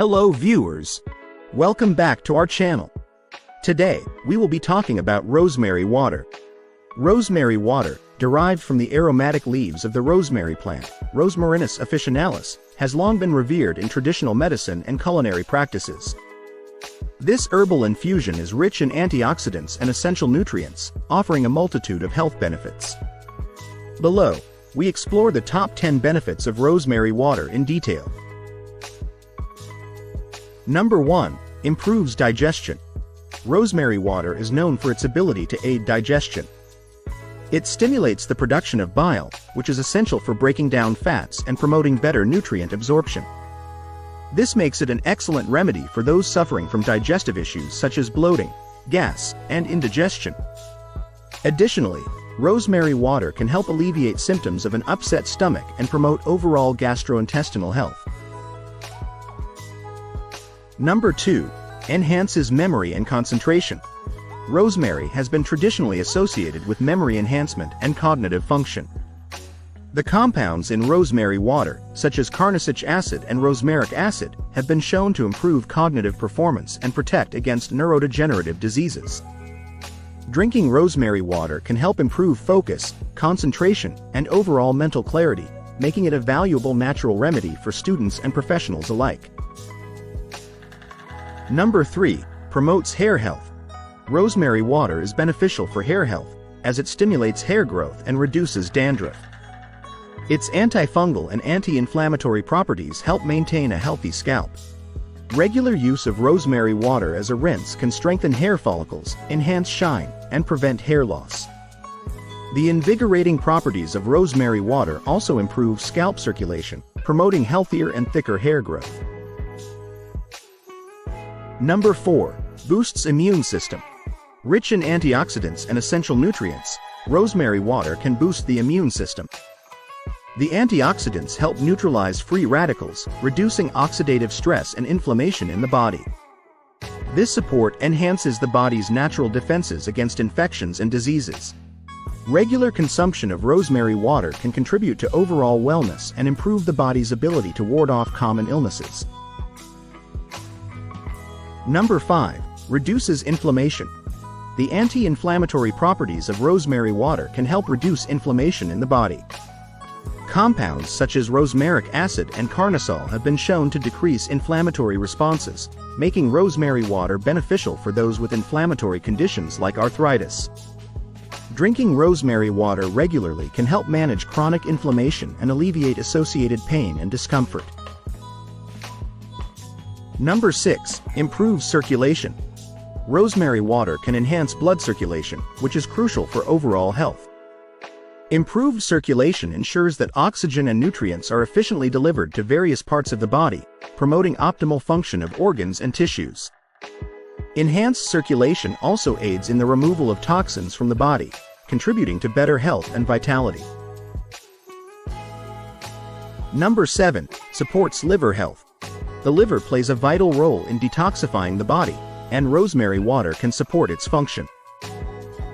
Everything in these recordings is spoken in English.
Hello viewers! Welcome back to our channel. Today, we will be talking about rosemary water. Rosemary water, derived from the aromatic leaves of the rosemary plant, Rosmarinus officinalis, has long been revered in traditional medicine and culinary practices. This herbal infusion is rich in antioxidants and essential nutrients, offering a multitude of health benefits. Below, we explore the top 10 benefits of rosemary water in detail. Number 1. Improves digestion. Rosemary water is known for its ability to aid digestion. It stimulates the production of bile, which is essential for breaking down fats and promoting better nutrient absorption. This makes it an excellent remedy for those suffering from digestive issues such as bloating, gas, and indigestion. Additionally, rosemary water can help alleviate symptoms of an upset stomach and promote overall gastrointestinal health. Number 2. Enhances memory and concentration. Rosemary has been traditionally associated with memory enhancement and cognitive function. The compounds in rosemary water, such as carnosic acid and rosmarinic acid, have been shown to improve cognitive performance and protect against neurodegenerative diseases. Drinking rosemary water can help improve focus, concentration, and overall mental clarity, making it a valuable natural remedy for students and professionals alike. Number 3. Promotes hair health. Rosemary water is beneficial for hair health, as it stimulates hair growth and reduces dandruff. Its antifungal and anti-inflammatory properties help maintain a healthy scalp. Regular use of rosemary water as a rinse can strengthen hair follicles, enhance shine, and prevent hair loss. The invigorating properties of rosemary water also improve scalp circulation, promoting healthier and thicker hair growth. Number 4. Boosts immune system. Rich in antioxidants and essential nutrients, rosemary water can boost the immune system. The antioxidants help neutralize free radicals, reducing oxidative stress and inflammation in the body. This support enhances the body's natural defenses against infections and diseases. Regular consumption of rosemary water can contribute to overall wellness and improve the body's ability to ward off common illnesses. Number 5. Reduces inflammation. The anti-inflammatory properties of rosemary water can help reduce inflammation in the body. Compounds such as rosmarinic acid and carnosol have been shown to decrease inflammatory responses, making rosemary water beneficial for those with inflammatory conditions like arthritis. Drinking rosemary water regularly can help manage chronic inflammation and alleviate associated pain and discomfort. Number 6. Improves circulation. Rosemary water can enhance blood circulation, which is crucial for overall health. Improved circulation ensures that oxygen and nutrients are efficiently delivered to various parts of the body, promoting optimal function of organs and tissues. Enhanced circulation also aids in the removal of toxins from the body, contributing to better health and vitality. Number 7. Supports liver health. The liver plays a vital role in detoxifying the body, and rosemary water can support its function.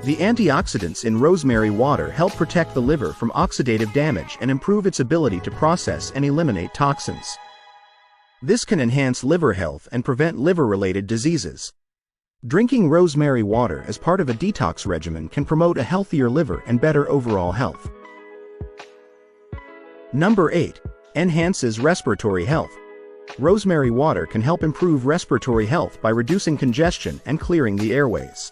The antioxidants in rosemary water help protect the liver from oxidative damage and improve its ability to process and eliminate toxins. This can enhance liver health and prevent liver-related diseases. Drinking rosemary water as part of a detox regimen can promote a healthier liver and better overall health. Number 8. Enhances respiratory health. Rosemary water can help improve respiratory health by reducing congestion and clearing the airways.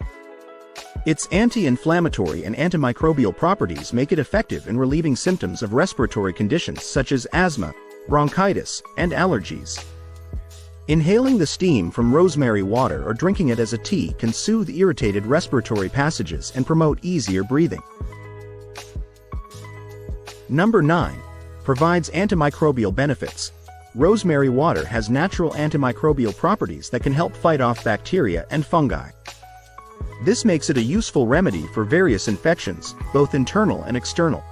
Its anti-inflammatory and antimicrobial properties make it effective in relieving symptoms of respiratory conditions such as asthma, bronchitis, and allergies. Inhaling the steam from rosemary water or drinking it as a tea can soothe irritated respiratory passages and promote easier breathing. Number 9. Provides antimicrobial benefits. Rosemary water has natural antimicrobial properties that can help fight off bacteria and fungi. This makes it a useful remedy for various infections, both internal and external.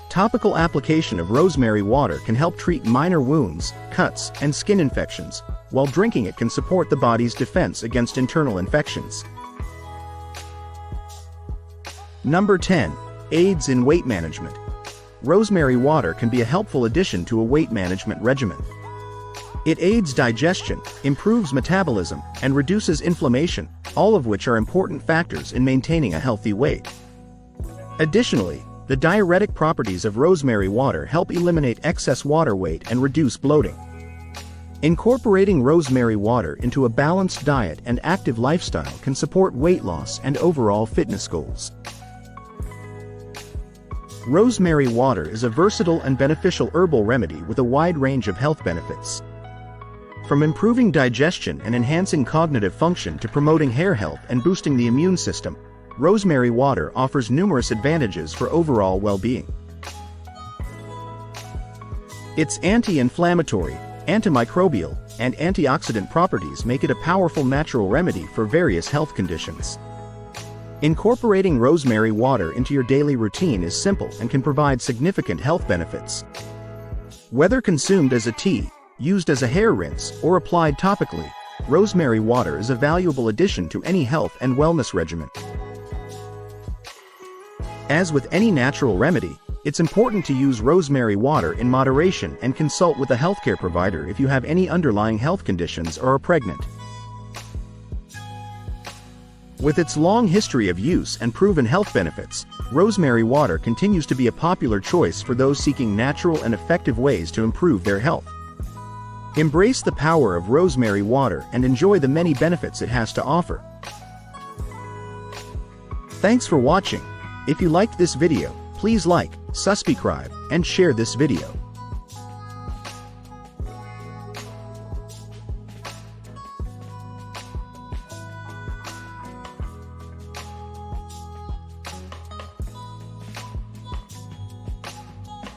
Topical application of rosemary water can help treat minor wounds, cuts, and skin infections, while drinking it can support the body's defense against internal infections. Number 10. Aids in weight management. Rosemary water can be a helpful addition to a weight management regimen. It aids digestion, improves metabolism, and reduces inflammation, all of which are important factors in maintaining a healthy weight. Additionally, the diuretic properties of rosemary water help eliminate excess water weight and reduce bloating. Incorporating rosemary water into a balanced diet and active lifestyle can support weight loss and overall fitness goals. Rosemary water is a versatile and beneficial herbal remedy with a wide range of health benefits. From improving digestion and enhancing cognitive function to promoting hair health and boosting the immune system, rosemary water offers numerous advantages for overall well-being. Its anti-inflammatory, antimicrobial, and antioxidant properties make it a powerful natural remedy for various health conditions. Incorporating rosemary water into your daily routine is simple and can provide significant health benefits. Whether consumed as a tea, used as a hair rinse, or applied topically, rosemary water is a valuable addition to any health and wellness regimen. As with any natural remedy, it's important to use rosemary water in moderation and consult with a healthcare provider if you have any underlying health conditions or are pregnant. With its long history of use and proven health benefits, rosemary water continues to be a popular choice for those seeking natural and effective ways to improve their health. Embrace the power of rosemary water and enjoy the many benefits it has to offer. Thanks for watching. If you liked this video, please like, subscribe, and share this video.